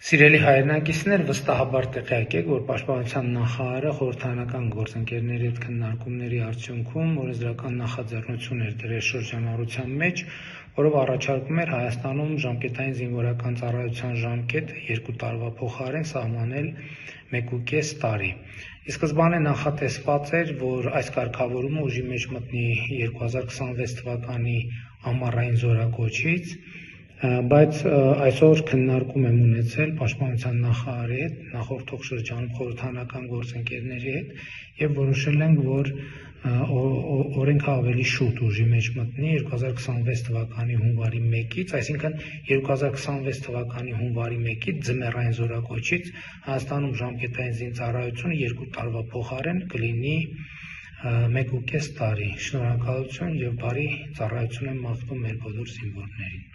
Սիրելի հայրենակիցներ, վստահաբար տեղյակ եք, որ Պաշտպանության նախարարը խորհրդարանական գործընկերների հետ քննարկումների արդյունքում օրենսդրական նախաձեռնություն էր դրել շրջանառության մեջ, որով առաջարկում էր Հայաստանում ժամկետային զինվորական ծառայության ժամկետը 2 տարվա փոխարեն սահմանել 1.5 տարի։ Ի սկզբանե նախատեսված էր, որ այս կարգավորումը ուժի մեջ մտնի 2026 թվականի ամառային զորակոչից, բայց այսօր քննարկում եմ ունեցել Պաշտպանության նախարարի հետ, նախորդող շրջանում խորհրդարանական գործընկերների հետ եւ որոշել ենք, որ օրենքը ավելի շուտ ուժի մեջ մտնի 2026 թվականի հունվարի 1-ից, այսինքն 2026 թվականի հունվարի 1-ից ձմեռային զորակոչից Հայաստանում ժամկետային զինծառայությունը 2 տարվա փոխարեն կլինի 1.5 տարի։ Շնորհակալություն եւ բարի ծառայություն եմ մաղթում մեր բոլոր զինվորներին։